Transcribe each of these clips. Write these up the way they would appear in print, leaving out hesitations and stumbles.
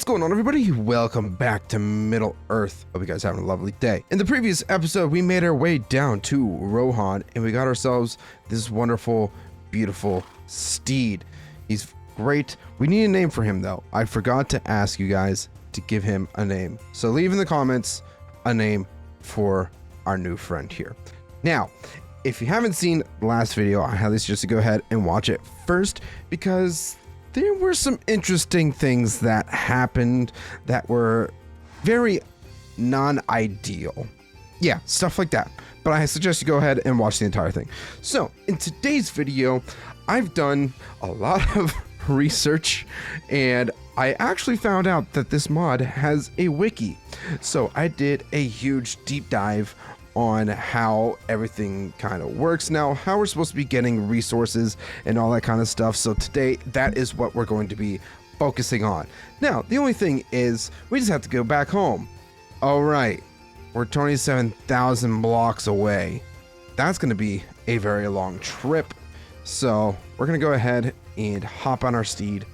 What's going on, everybody? Welcome back to Middle Earth. Hope you guys are having a lovely day. In the previous episode, we made our way down to Rohan and we got ourselves this wonderful, beautiful steed. He's great. We need a name for him though. I forgot to ask you guys to give him a name. So leave in the comments a name for our new friend here. Now, if you haven't seen the last video, I highly suggest you go ahead and watch it first because there were some interesting things that happened that were very non-ideal. Yeah, stuff like that. But I suggest you go ahead and watch the entire thing. So, in today's video, I've done a lot of research and I actually found out that this mod has a wiki. So I did a huge deep dive on how everything kind of works now, how we're supposed to be getting resources and all that kind of stuff. So today, that is what we're going to be focusing on. Now, the only thing is we just have to go back home. All right, we're 27,000 blocks away. That's going to be a very long trip. So we're going to go ahead and hop on our steed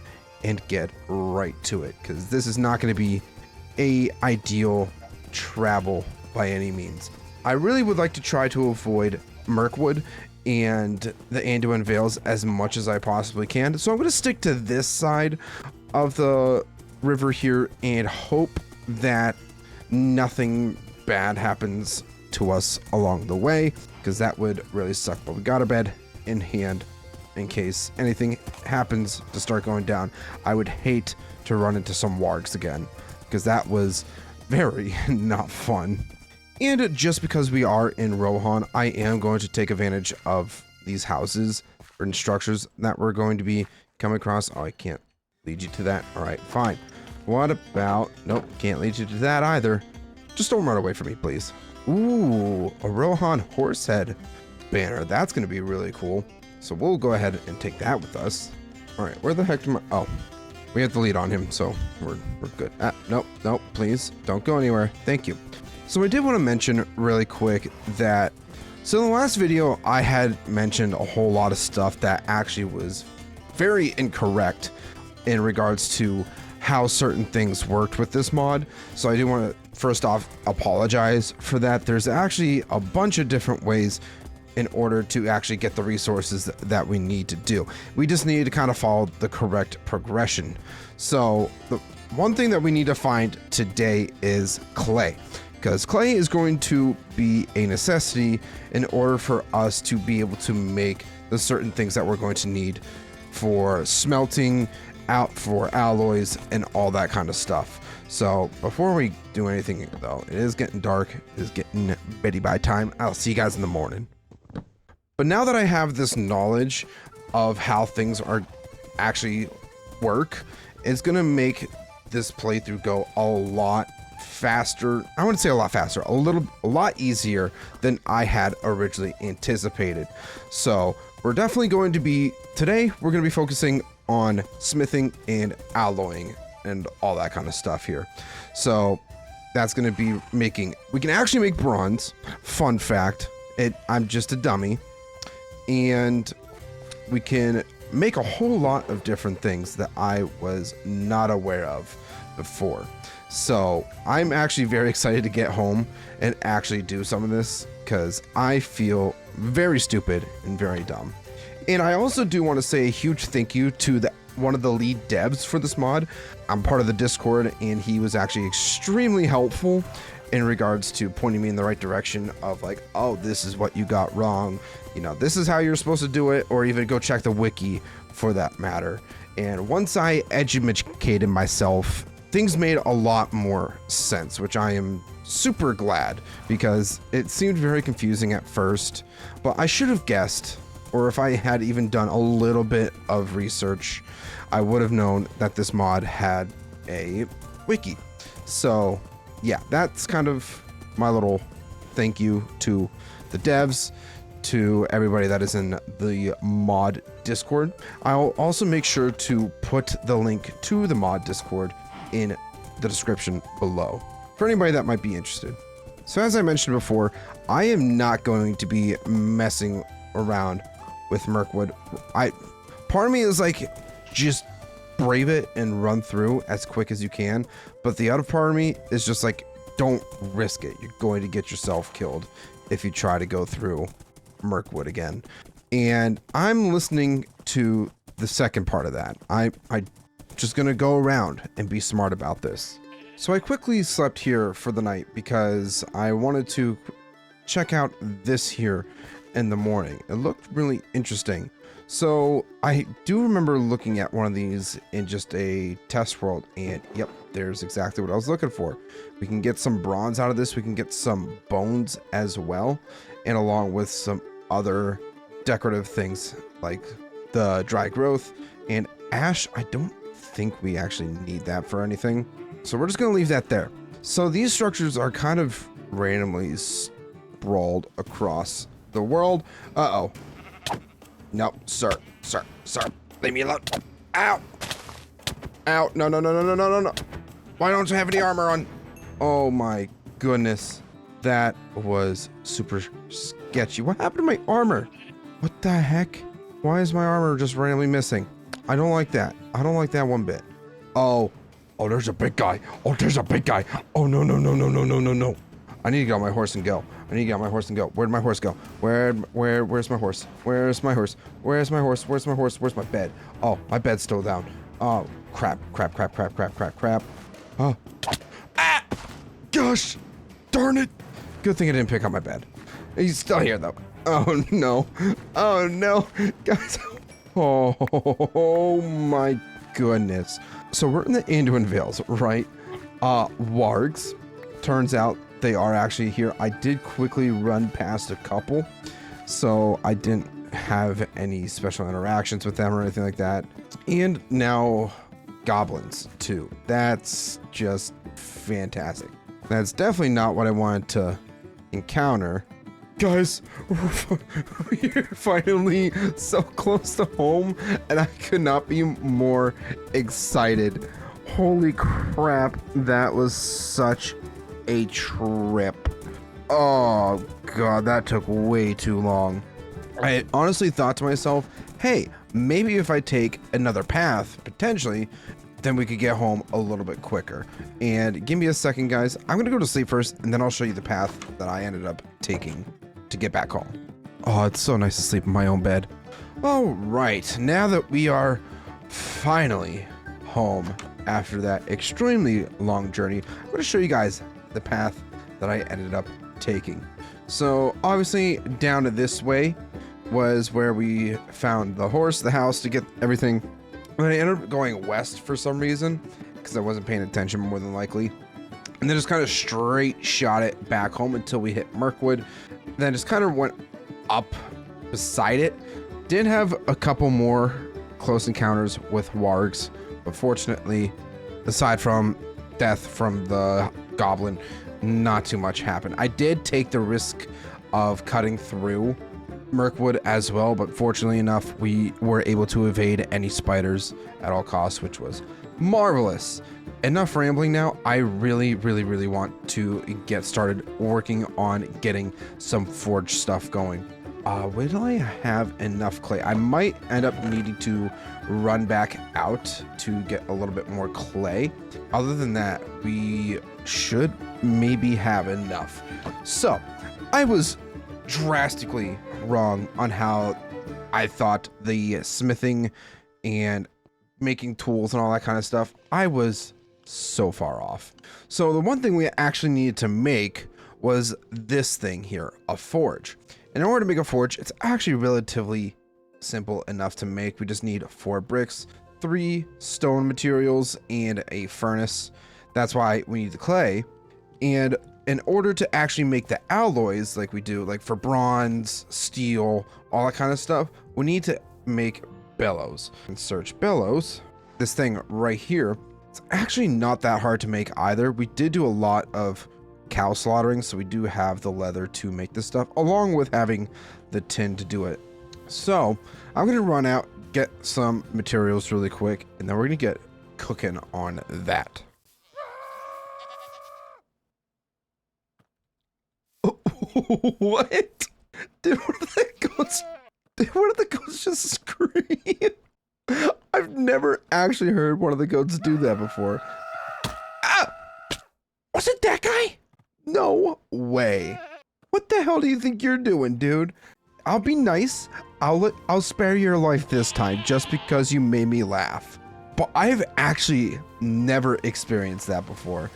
and get right to it, because this is not going to be a ideal travel by any means. I really would like to try to avoid Mirkwood and the Anduin Vales as much as I possibly can. So I'm going to stick to this side of the river here and hope that nothing bad happens to us along the way, because that would really suck. But we got a bed in hand in case anything happens to start going down. I would hate to run into some wargs again, because that was very not fun. And just because we are in Rohan, I am going to take advantage of these houses and structures that we're going to be coming across. Oh, I can't lead you to that. All right, fine. What about... Nope, can't lead you to that either. Just don't run away from me, please. Ooh, a Rohan horse head banner. That's going to be really cool. So we'll go ahead and take that with us. All right, where the heck am I... Oh, we have the lead on him, so we're good. Nope, please don't go anywhere. Thank you. So I did want to mention really quick that, so in the last video, I had mentioned a whole lot of stuff that actually was very incorrect in regards to how certain things worked with this mod. So I do want to first off apologize for that. There's actually a bunch of different ways in order to actually get the resources that we need to do. We just need to kind of follow the correct progression. So the one thing that we need to find today is clay, because clay is going to be a necessity in order for us to be able to make the certain things that we're going to need for smelting, out for alloys, and all that kind of stuff. So before we do anything though, it is getting dark, it is getting beddy by time. I'll see you guys in the morning. But now that I have this knowledge of how things are actually work, it's gonna make this playthrough go a lot faster. I wouldn't say a lot faster, a lot easier than I had originally anticipated. So we're definitely going to be, today we're going to be focusing on smithing and alloying and all that kind of stuff here. So that's going to be making, we can actually make bronze. Fun fact, I'm just a dummy. And we can make a whole lot of different things that I was not aware of before. So I'm actually very excited to get home and actually do some of this, because I feel very stupid and very dumb. And I also do want to say a huge thank you to one of the lead devs for this mod. I'm part of the Discord and he was actually extremely helpful in regards to pointing me in the right direction of like, oh, this is what you got wrong. You know, this is how you're supposed to do it, or even go check the wiki for that matter. And once I educated myself, things made a lot more sense, which I am super glad, because it seemed very confusing at first, but I should have guessed, or if I had even done a little bit of research, I would have known that this mod had a wiki. So yeah, that's kind of my little thank you to the devs, to everybody that is in the mod Discord. I'll also make sure to put the link to the mod Discord in the description below for anybody that might be interested. So as I mentioned before, I am not going to be messing around with Mirkwood. Part of me is like, just brave it and run through as quick as you can. But the other part of me is just like, don't risk it. You're going to get yourself killed if you try to go through Mirkwood again. And I'm listening to the second part of that. I just gonna go around and be smart about this. So I quickly slept here for the night because I wanted to check out this here in the morning. It looked really interesting. So I do remember looking at one of these in just a test world, and yep, there's exactly what I was looking for. We can get some bronze out of this. We can get some bones as well, and along with some other decorative things like the dry growth and ash. I don't think we actually need that for anything, so we're just gonna leave that there. So these structures are kind of randomly sprawled across the world. Uh-oh. No, sir, leave me alone. Ow. Ow, no. Why don't you have any armor on? Oh my goodness. That was super sketchy. What happened to my armor? What the heck? Why is my armor just randomly missing? I don't like that. I don't like that one bit. Oh, there's a big guy. Oh, there's a big guy. Oh, no. I need to get on my horse and go. Where'd my horse go? Where's my horse? Where's my horse? Where's my horse? Where's my bed? Oh, my bed's still down. Oh, crap. Oh. Ah! Gosh! Darn it! Good thing I didn't pick up my bed. He's still here, though. Oh, no. Guys. Oh, my goodness. So we're in the Anduin Vales, right? Wargs. Turns out they are actually here. I did quickly run past a couple, so I didn't have any special interactions with them or anything like that. And now goblins too. That's just fantastic. That's definitely not what I wanted to encounter. Guys, we're finally so close to home, and I could not be more excited. Holy crap, that was such a trip. Oh god, that took way too long. I honestly thought to myself, hey, maybe if I take another path, potentially, then we could get home a little bit quicker. And give me a second, guys. I'm gonna go to sleep first, and then I'll show you the path that I ended up taking to get back home. Oh, it's so nice to sleep in my own bed. All right, now that we are finally home after that extremely long journey, I'm gonna show you guys the path that I ended up taking. So obviously down to this way was where we found the horse, the house, to get everything. And I ended up going west for some reason because I wasn't paying attention, more than likely. And then just kind of straight shot it back home until we hit Mirkwood. Then just kind of went up beside it. Did have a couple more close encounters with wargs, but fortunately, aside from death from the goblin, not too much happened. I did take the risk of cutting through Mirkwood as well, but fortunately enough, we were able to evade any spiders at all costs, which was marvelous. Enough rambling now. I really want to get started working on getting some forge stuff going. Wait till I have enough clay. I might end up needing to run back out to get a little bit more clay. Other than that, we should maybe have enough. So I was drastically wrong on how I thought the smithing and making tools and all that kind of stuff. I was so far off. So the one thing we actually needed to make was this thing here, a forge. And in order to make a forge, it's actually relatively simple enough to make. We just need 4 bricks, 3 stone materials, and a furnace. That's why we need the clay. And in order to actually make the alloys like we do, like for bronze, steel, all that kind of stuff, we need to make bellows. And search bellows, this thing right here. It's actually not that hard to make either. We did do a lot of cow slaughtering, so we do have the leather to make this stuff, along with having the tin to do it. So I'm gonna run out, get some materials really quick, and then we're gonna get cooking on that. What? Dude, what did the ghost just scream? I've never actually heard one of the goats do that before. Ah! Was it that guy? No way. What the hell do you think you're doing, dude? I'll be nice. I'll spare your life this time just because you made me laugh. But I've actually never experienced that before.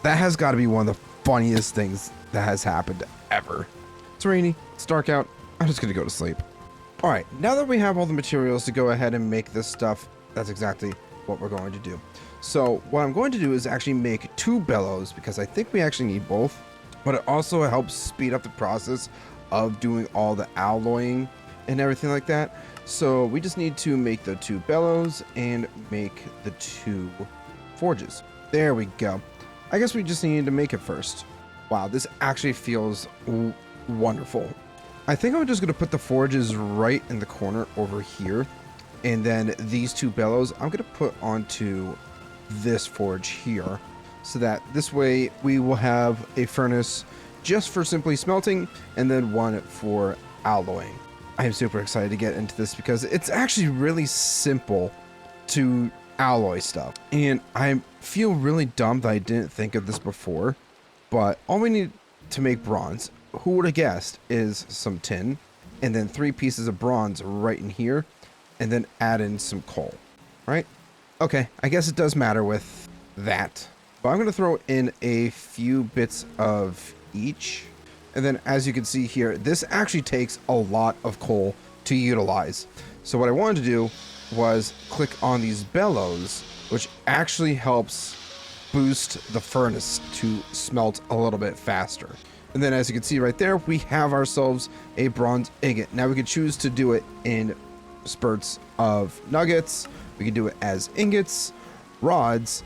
That has got to be one of the funniest things that has happened ever. It's rainy, it's dark out. I'm just gonna go to sleep. All right, now that we have all the materials to go ahead and make this stuff, that's exactly what we're going to do. So what I'm going to do is actually make 2 bellows because I think we actually need both, but it also helps speed up the process of doing all the alloying and everything like that. So we just need to make the 2 bellows and make the 2 forges. There we go. I guess we just needed to make it first. Wow, this actually feels wonderful. I think I'm just going to put the forges right in the corner over here. And then these 2 bellows, I'm going to put onto this forge here. So that this way we will have a furnace just for simply smelting and then one for alloying. I am super excited to get into this because it's actually really simple to alloy stuff. And I feel really dumb that I didn't think of this before. But all we need to make bronze, who would have guessed, is some tin and then 3 pieces of bronze right in here and then add in some coal, right? Okay, I guess it does matter with that. But I'm going to throw in a few bits of each. And then as you can see here, this actually takes a lot of coal to utilize. So what I wanted to do was click on these bellows, which actually helps boost the furnace to smelt a little bit faster. And then as you can see right there, we have ourselves a bronze ingot. Now we can choose to do it in spurts of nuggets. We can do it as ingots, rods,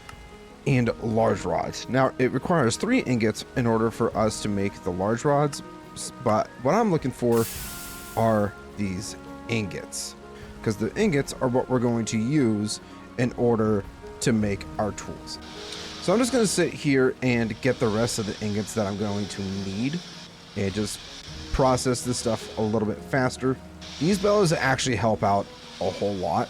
and large rods. Now it requires 3 ingots in order for us to make the large rods, but what I'm looking for are these ingots, because the ingots are what we're going to use in order to make our tools. So I'm just going to sit here and get the rest of the ingots that I'm going to need and just process this stuff a little bit faster. These bellows actually help out a whole lot.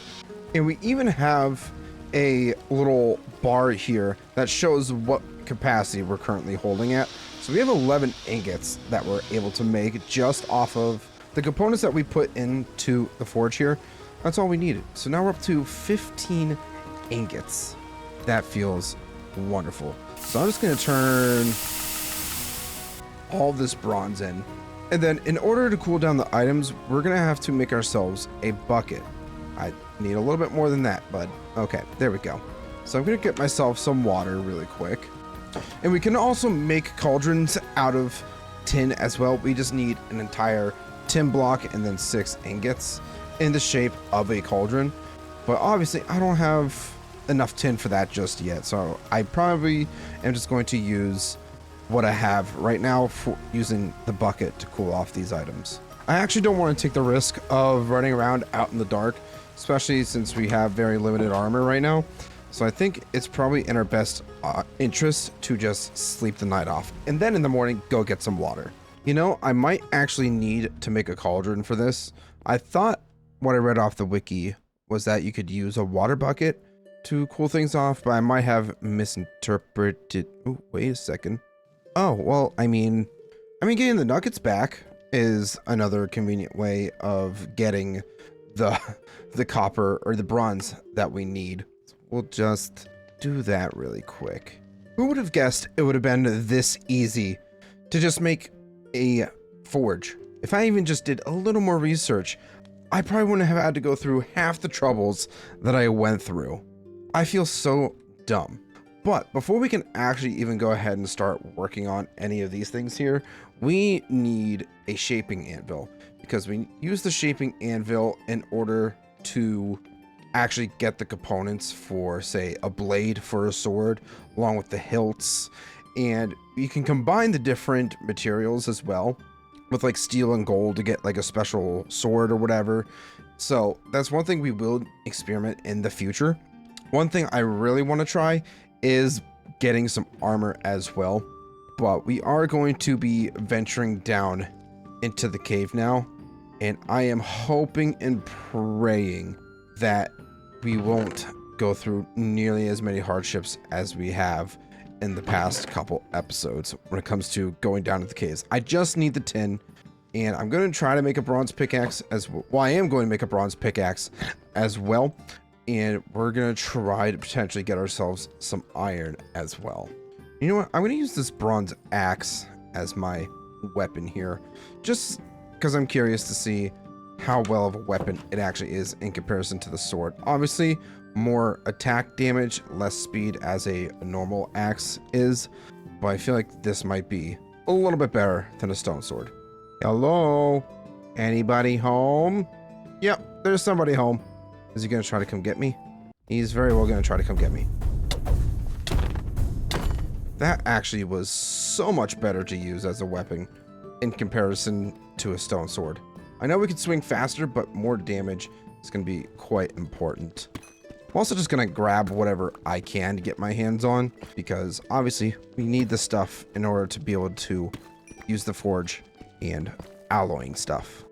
And we even have a little bar here that shows what capacity we're currently holding at. So we have 11 ingots that we're able to make just off of the components that we put into the forge here. That's all we needed. So now we're up to 15 ingots. That feels wonderful. So I'm just going to turn all this bronze in. And then in order to cool down the items, we're going to have to make ourselves a bucket. I need a little bit more than that, but okay, there we go. So I'm going to get myself some water really quick. And we can also make cauldrons out of tin as well. We just need an entire tin block and then 6 ingots in the shape of a cauldron. But obviously I don't have enough tin for that just yet. So I probably am just going to use what I have right now for using the bucket to cool off these items. I actually don't want to take the risk of running around out in the dark, especially since we have very limited armor right now. So I think it's probably in our best interest to just sleep the night off and then in the morning go get some water. You know, I might actually need to make a cauldron for this. I thought what I read off the wiki was that you could use a water bucket to cool things off, but I might have misinterpreted. Oh, wait a second. Oh, well, I mean getting the nuggets back is another convenient way of getting the copper or the bronze that we need. We'll just do that really quick. Who would have guessed it would have been this easy to just make a forge? If I even just did a little more research, I probably wouldn't have had to go through half the troubles that I went through. I feel so dumb. But before we can actually even go ahead and start working on any of these things here, we need a shaping anvil, because we use the shaping anvil in order to actually get the components for, say, a blade for a sword, along with the hilts. And you can combine the different materials as well, with like steel and gold to get like a special sword or whatever. So that's one thing we will experiment in the future. One thing I really want to try is getting some armor as well. But we are going to be venturing down into the cave now. And I am hoping and praying that we won't go through nearly as many hardships as we have in the past couple episodes when it comes to going down to the caves. I just need the tin, and I'm going to try to make a bronze pickaxe as well. Well, I am going to make a bronze pickaxe as well, and we're going to try to potentially get ourselves some iron as well. You know what? I'm going to use this bronze axe as my weapon here, just because I'm curious to see how well of a weapon it actually is in comparison to the sword. Obviously, more attack damage, less speed as a normal axe is, but I feel like this might be a little bit better than a stone sword. Hello? Anybody home? Yep, there's somebody home. Is he gonna try to come get me? He's very well gonna try to come get me. That actually was so much better to use as a weapon in comparison to a stone sword. I know we could swing faster, but more damage is gonna be quite important. I'm also just gonna grab whatever I can to get my hands on, because obviously we need the stuff in order to be able to use the forge and alloying stuff.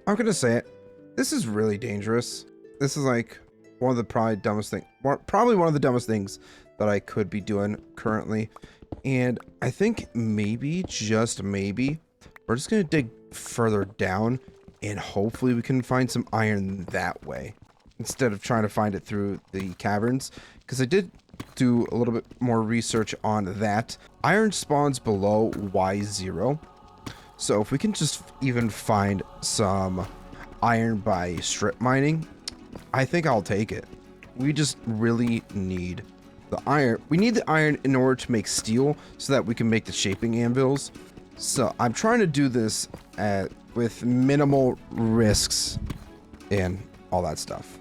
I'm gonna say it, this is really dangerous. This is like one of the probably one of the dumbest things that I could be doing currently. And I think maybe, just maybe, we're just gonna dig further down and hopefully we can find some iron that way, instead of trying to find it through the caverns, because I did do a little bit more research on that. Iron spawns below Y0, so if we can just even find some iron by strip mining, I think I'll take it. We just really need the iron. We need the iron in order to make steel so that we can make the shaping anvils. So I'm trying to do this with minimal risks and all that stuff.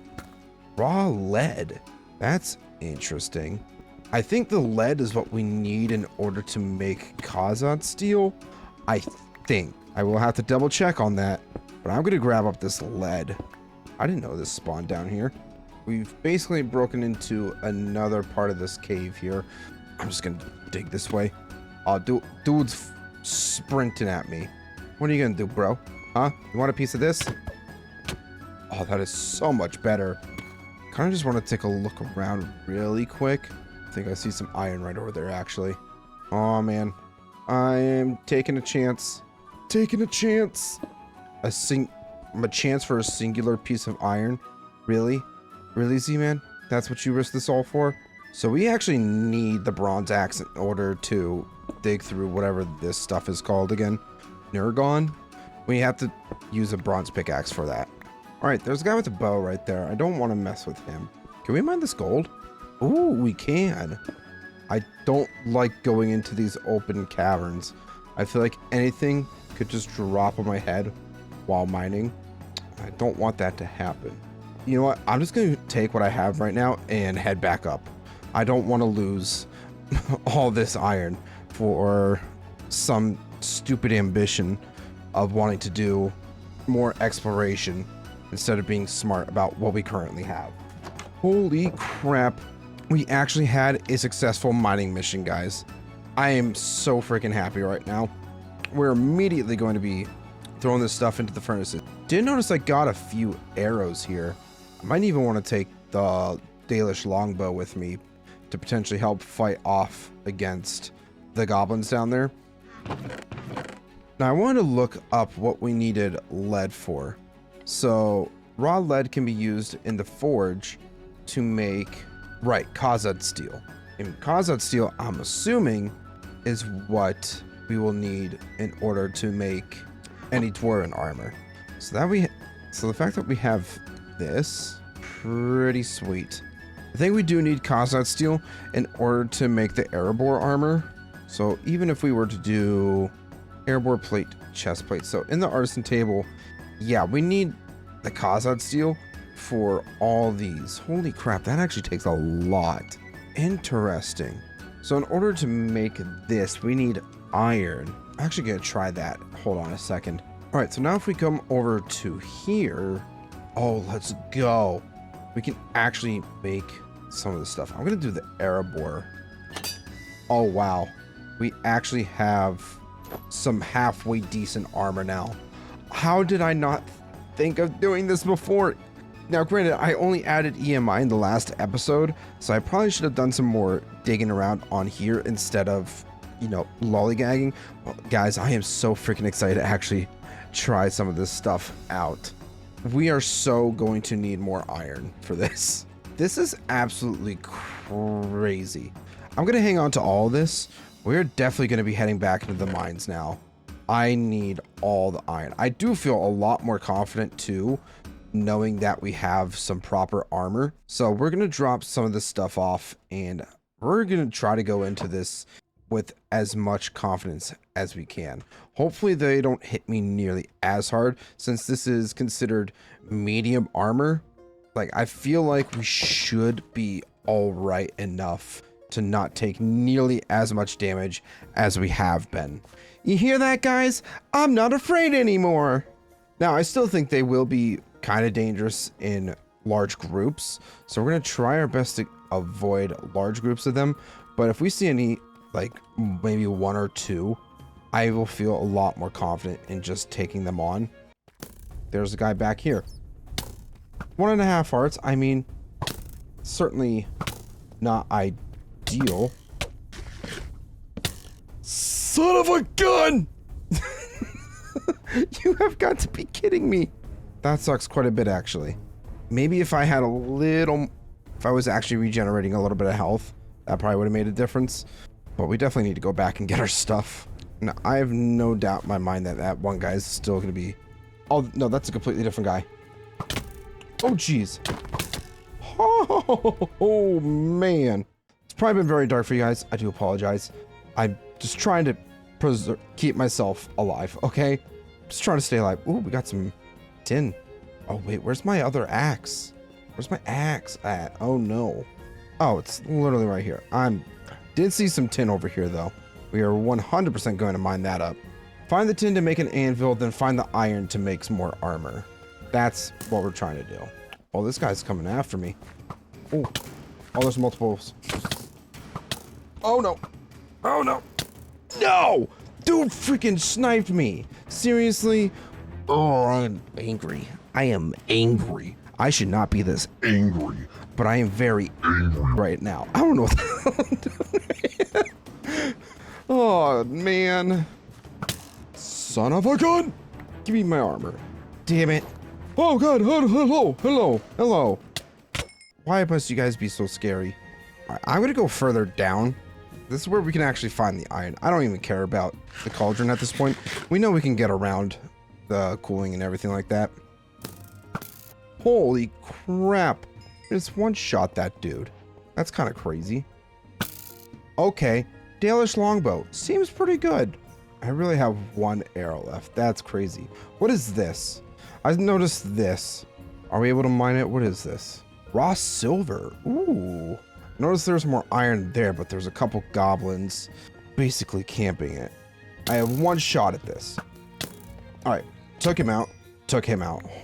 Raw lead. That's interesting. I think the lead is what we need in order to make Kazat steel. I think. I will have to double check on that, but I'm going to grab up this lead. I didn't know this spawned down here. We've basically broken into another part of this cave here. I'm just going to dig this way. Dude's sprinting at me. What are you going to do, bro? Huh? You want a piece of this? Oh, that is so much better. Kind of just want to take a look around really quick. I think I see some iron right over there, actually. Oh, man. I am taking a chance. Taking a chance. A chance for a singular piece of iron? Really? Really, Z-Man? That's what you risk this all for? So we actually need the bronze axe in order to dig through whatever this stuff is called again. Nurgon? We have to use a bronze pickaxe for that. Alright, there's a guy with a bow right there. I don't want to mess with him. Can we mine this gold? Ooh, we can. I don't like going into these open caverns. I feel like anything could just drop on my head while mining. I don't want that to happen. You know what? I'm just going to take what I have right now and head back up. I don't want to lose all this iron for some stupid ambition of wanting to do more exploration instead of being smart about what we currently have. Holy crap. We actually had a successful mining mission, guys. I am so freaking happy right now. We're immediately going to be throwing this stuff into the furnaces. Did notice I got a few arrows here. I might even want to take the Dalish longbow with me to potentially help fight off against the goblins down there. Now I wanted to look up what we needed lead for. So raw lead can be used in the forge to make, right, Kazad steel. And Kazad steel, I'm assuming, is what we will need in order to make any dwarven armor. So the fact that we have this, pretty sweet. I think we do need Kazad steel in order to make the Erebor armor. So even if we were to do Erebor plate, chest plate. So in the artisan table, yeah, we need the Kazad steel for all these. Holy crap, that actually takes a lot. Interesting. So in order to make this, we need iron. I'm actually gonna try that. Hold on a second. All right, so now if we come over to here, oh, let's go. We can actually make some of the stuff. I'm gonna do the Erebor. Oh, wow. We actually have some halfway decent armor now. How did I not think of doing this before? Now, granted, I only added EMI in the last episode, so I probably should have done some more digging around on here instead of, you know, lollygagging. Well, guys, I am so freaking excited to actually try some of this stuff out. We are so going to need more iron for this. This is absolutely crazy. I'm going to hang on to all this. We're definitely going to be heading back into the mines now. I need all the iron. I do feel a lot more confident too, knowing that we have some proper armor. So we're going to drop some of this stuff off and we're going to try to go into this with as much confidence as we can. Hopefully they don't hit me nearly as hard since this is considered medium armor. Like, I feel like we should be all right enough to not take nearly as much damage as we have been. You hear that, guys? I'm not afraid anymore. Now, I still think they will be kind of dangerous in large groups, so we're going to try our best to avoid large groups of them. But if we see any, like maybe one or two, I will feel a lot more confident in just taking them on. There's a guy back here. 1.5 hearts. I mean, certainly not ideal. Son of a gun! You have got to be kidding me. That sucks quite a bit, actually. Maybe if I had a little... If I was actually regenerating a little bit of health, that probably would have made a difference. But we definitely need to go back and get our stuff. Now, I have no doubt in my mind that that one guy is still going to be... Oh, no, that's a completely different guy. Oh, jeez. Oh, man. It's probably been very dark for you guys. I do apologize. I'm just trying to keep myself alive, okay? Just trying to stay alive. Ooh, we got some tin. Oh, wait, where's my other axe? Where's my axe at? Oh, no. Oh, it's literally right here. Did see some tin over here, though. We are 100% going to mine that up. Find the tin to make an anvil, then find the iron to make some more armor. That's what we're trying to do. Oh, this guy's coming after me. Oh, there's multiples. Oh, no. Oh, no. No! Dude freaking sniped me. Seriously? Oh, I'm angry. I am angry. I should not be this angry, but I am very angry right now. I don't know what the hell I'm doing. Oh, man. Son of a gun! Give me my armor. Damn it. Oh, God. Hello. Why must you guys be so scary? Right, I'm going to go further down. This is where we can actually find the iron. I don't even care about the cauldron at this point. We know we can get around the cooling and everything like that. Holy crap. Just one-shot that dude. That's kind of crazy. Okay. Dalish longbow. Seems pretty good. I really have one arrow left. That's crazy. What is this? I've noticed this. Are we able to mine it? What is this? Raw silver. Ooh. Notice there's more iron there, but there's a couple goblins basically camping it. I have one shot at this. All right. Took him out.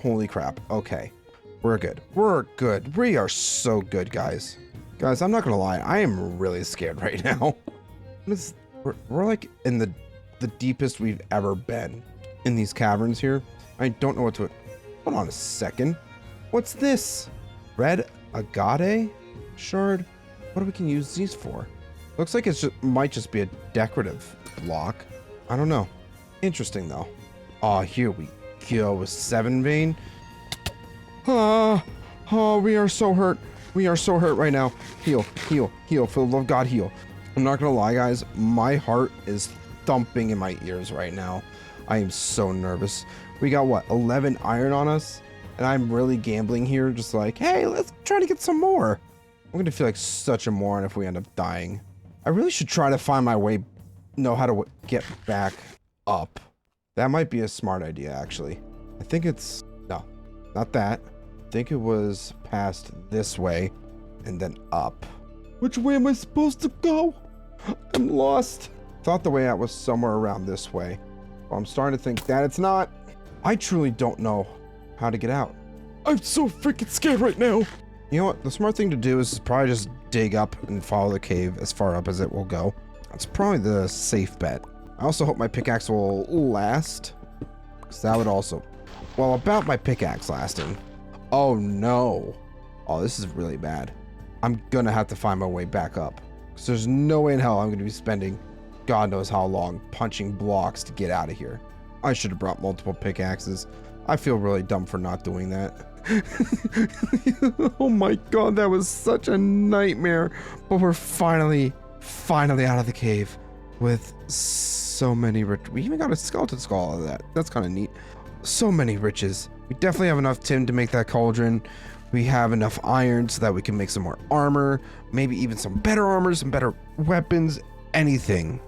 Holy crap. Okay. We're good. We are so good, guys. Guys, I'm not going to lie. I am really scared right now. We're like in the deepest we've ever been in these caverns here. I don't know what to... Hold on a second. What's this? Red agate shard? What do we can use these for? Looks like it might just be a decorative block. I don't know. Interesting, though. Oh, here we go with 7 vein. Oh, we are so hurt. We are so hurt right now. Heal. For the love of God, heal. I'm not gonna lie, guys. My heart is thumping in my ears right now. I am so nervous. We got, what, 11 iron on us? And I'm really gambling here, just like, hey, let's try to get some more. I'm gonna feel like such a moron if we end up dying. I really should try to find my way, know how to get back up. That might be a smart idea, actually. I think it's, no, not that. I think it was past this way and then up. Which way am I supposed to go? I'm lost. Thought the way out was somewhere around this way. Well, I'm starting to think that it's not. I truly don't know how to get out. I'm so freaking scared right now. You know what? The smart thing to do is probably just dig up and follow the cave as far up as it will go. That's probably the safe bet. I also hope my pickaxe will last. Because that would also... Well, about my pickaxe lasting. Oh no. Oh, this is really bad. I'm gonna have to find my way back up, because there's no way in hell I'm gonna be spending God knows how long punching blocks to get out of here. I should have brought multiple pickaxes. I feel really dumb for not doing that. Oh my God, that was such a nightmare. But we're finally out of the cave with so many rich. We even got a skeleton skull out of that. That's kind of neat. So many riches. We definitely have enough tin to make that cauldron. We have enough iron so that we can make some more armor, maybe even some better armor, some better weapons, anything.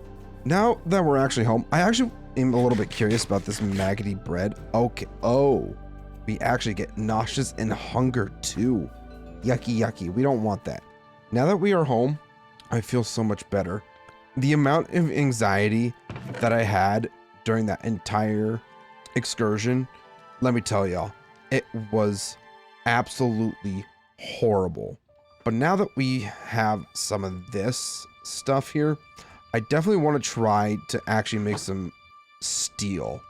Now that we're actually home, I actually am a little bit curious about this maggoty bread. Okay. Oh, we actually get nauseous and hunger too. Yucky, yucky. We don't want that. Now that we are home, I feel so much better. The amount of anxiety that I had during that entire excursion, let me tell y'all, it was absolutely horrible. But now that we have some of this stuff here, I definitely want to try to actually make some steel.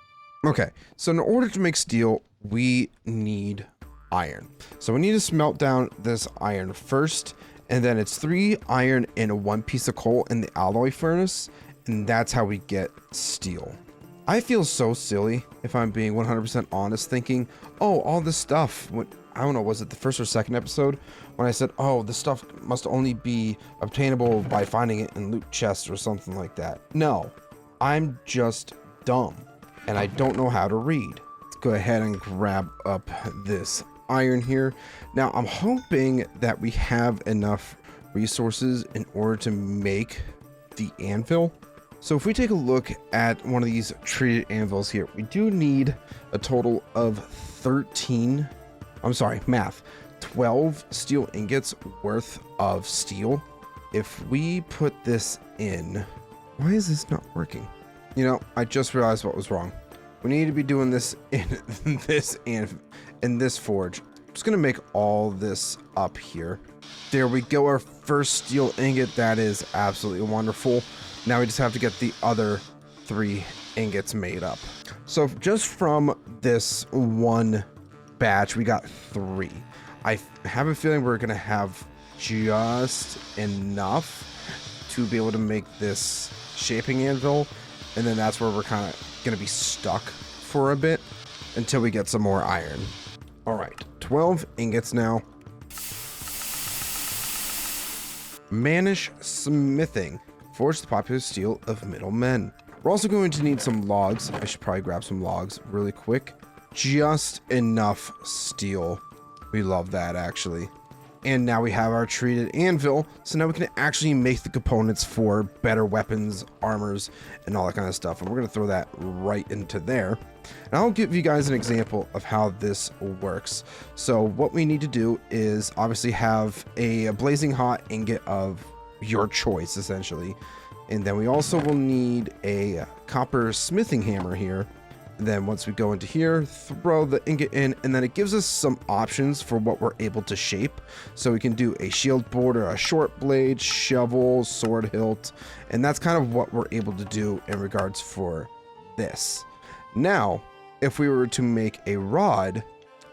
Okay, so in order to make steel, we need iron. So we need to smelt down this iron first, and then it's 3 iron and 1 piece of coal in the alloy furnace, and that's how we get steel. I feel so silly, if I'm being 100% honest, thinking, oh, all this stuff, I don't know, was it the first or second episode when I said, oh, this stuff must only be obtainable by finding it in loot chests or something like that. No, I'm just dumb and I don't know how to read. Let's go ahead and grab up this iron here. Now I'm hoping that we have enough resources in order to make the anvil. So if we take a look at one of these treated anvils here, we do need a total of 12 steel ingots worth of steel. If we put this in, why is this not working? You know, I just realized what was wrong. We need to be doing this in this forge. I'm just gonna make all this up here. There we go, our first steel ingot. That is absolutely wonderful. Now we just have to get the other 3 ingots made up. So just from this one batch, we got 3. I have a feeling we're gonna have just enough to be able to make this shaping anvil, and then that's where we're kind of gonna be stuck for a bit until we get some more iron. All right, 12 ingots now. Manish smithing. Forge the popular steel of middlemen. We're also going to need some logs. I should probably grab some logs really quick. Just enough steel. We love that, actually. And now we have our treated anvil, so now we can actually make the components for better weapons, armors, and all that kind of stuff. And we're going to throw that right into there. And I'll give you guys an example of how this works. So what we need to do is obviously have a blazing hot ingot of your choice, essentially. And then we also will need a copper smithing hammer here. And then once we go into here, throw the ingot in, and then it gives us some options for what we're able to shape. So we can do a shield border, a short blade, shovel, sword hilt, and that's kind of what we're able to do in regards for this. Now, if we were to make a rod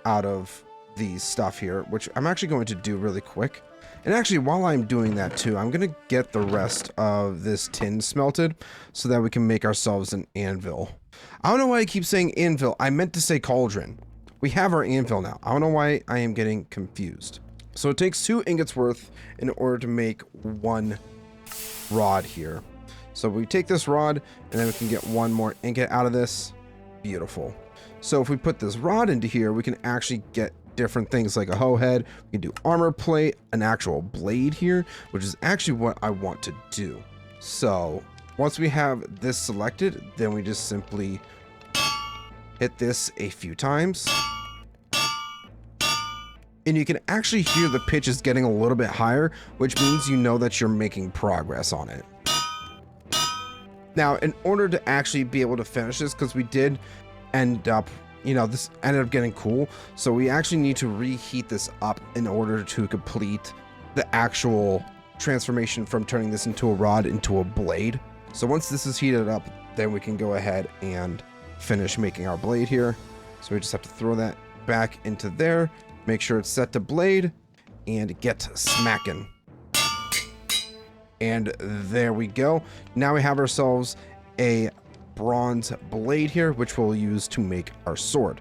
out of these stuff here, which I'm actually going to do really quick. And actually, while I'm doing that too, I'm going to get the rest of this tin smelted so that we can make ourselves an anvil. I don't know why I keep saying anvil. I meant to say cauldron. We have our anvil now. I don't know why I am getting confused. So it takes 2 ingots worth in order to make 1 rod here. So we take this rod and then we can get 1 more ingot out of this. Beautiful. So if we put this rod into here, we can actually get different things like a hoe head. We can do armor plate, an actual blade here, which is actually what I want to do. So once we have this selected, then we just simply hit this a few times. And you can actually hear the pitch is getting a little bit higher, which means you know that you're making progress on it. Now, in order to actually be able to finish this, because we did end up, you know, this ended up getting cool. So we actually need to reheat this up in order to complete the actual transformation from turning this into a rod into a blade. So once this is heated up, then we can go ahead and finish making our blade here. So we just have to throw that back into there. Make sure it's set to blade and get smacking. And there we go. Now we have ourselves a bronze blade here, which we'll use to make our sword.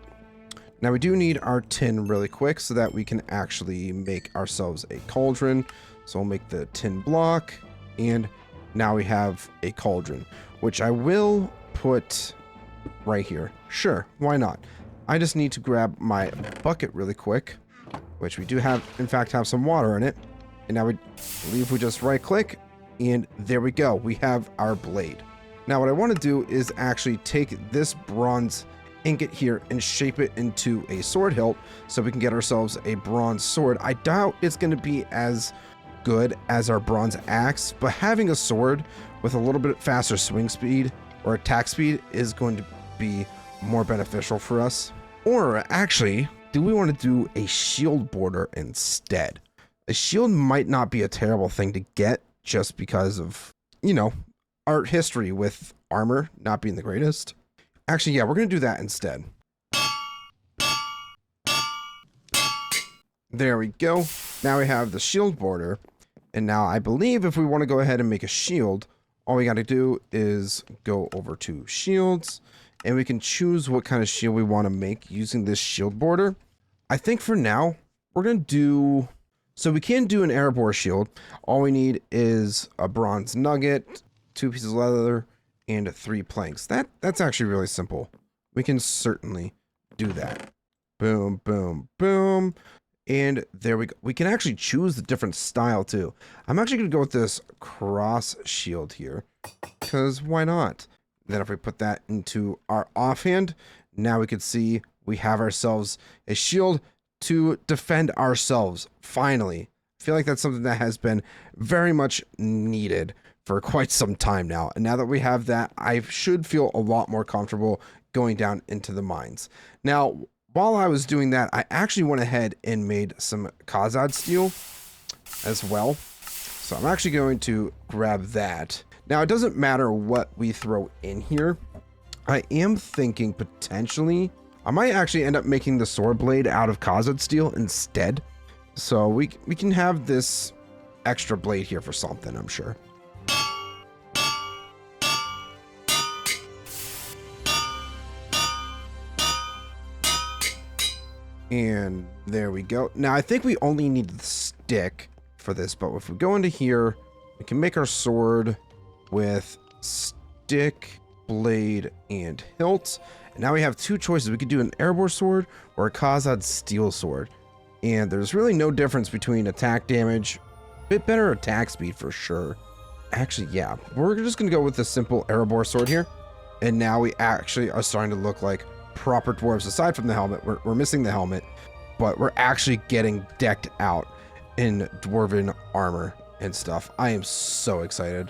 Now we do need our tin really quick so that we can actually make ourselves a cauldron. So we'll make the tin block, and now we have a cauldron, which I will put right here. Sure, why not? I just need to grab my bucket really quick, which we do have, in fact, have some water in it. And now we believe we just right click, and there we go. We have our blade. Now what I want to do is actually take this bronze ingot here and shape it into a sword hilt so we can get ourselves a bronze sword. I doubt it's going to be as good as our bronze axe, but having a sword with a little bit faster swing speed or attack speed is going to be more beneficial for us. Or actually, do we want to do a shield border instead? A shield might not be a terrible thing to get just because of, you know, art history with armor not being the greatest. Actually, yeah, we're going to do that instead. There we go. Now we have the shield border. And now I believe if we want to go ahead and make a shield, all we got to do is go over to shields, and we can choose what kind of shield we want to make using this shield border. I think for now, we're going to do... So we can do an EREBOR shield. All we need is a bronze nugget, 2 pieces of leather, and 3 planks. That's actually really simple. We can certainly do that. Boom, boom, boom. And there we go. We can actually choose the different style too. I'm actually going to go with this cross shield here, because why not? Then if we put that into our offhand, now we can see we have ourselves a shield to defend ourselves. Finally, I feel like that's something that has been very much needed for quite some time now. And now that we have that, I should feel a lot more comfortable going down into the mines. Now, while I was doing that, I actually went ahead and made some Khazad steel as well. So I'm actually going to grab that. Now, it doesn't matter what we throw in here. I am thinking potentially I might actually end up making the sword blade out of Khazad steel instead. So we can have this extra blade here for something, I'm sure. And there we go. Now, I think we only need the stick for this, but if we go into here, we can make our sword with stick, blade, and hilt. And now we have 2 choices. We could do an EREBOR sword or a Khazad steel sword. And there's really no difference between attack damage, a bit better attack speed for sure. Actually, yeah, we're just going to go with the simple EREBOR sword here. And now we actually are starting to look like proper dwarves. Aside from the helmet, we're missing the helmet, but we're actually getting decked out in dwarven armor and stuff. I am so excited.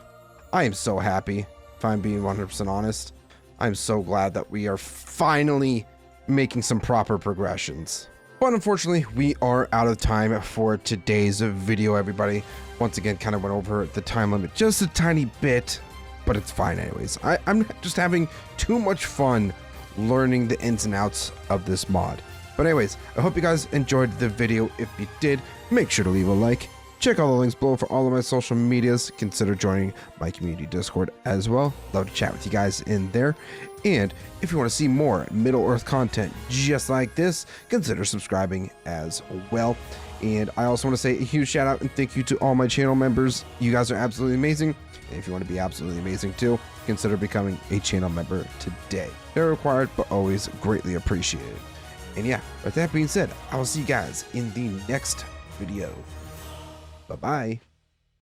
I am so happy, if I'm being 100% honest. I'm so glad that we are finally making some proper progressions. But unfortunately, we are out of time for today's video, everybody. Once again, kind of went over the time limit just a tiny bit, but it's fine anyways. I'm just having too much fun learning the ins and outs of this mod. But anyways, I hope you guys enjoyed the video. If you did, make sure to leave a like. Check all the links below for all of my social medias. Consider joining my community Discord as well. Love to chat with you guys in there. And if you want to see more Middle-earth content just like this, consider subscribing as well. And I also want to say a huge shout out and thank you to all my channel members. You guys are absolutely amazing. And if you want to be absolutely amazing too, consider becoming a channel member today. They're required, but always greatly appreciated. And yeah, with that being said, I will see you guys in the next video. Bye-bye.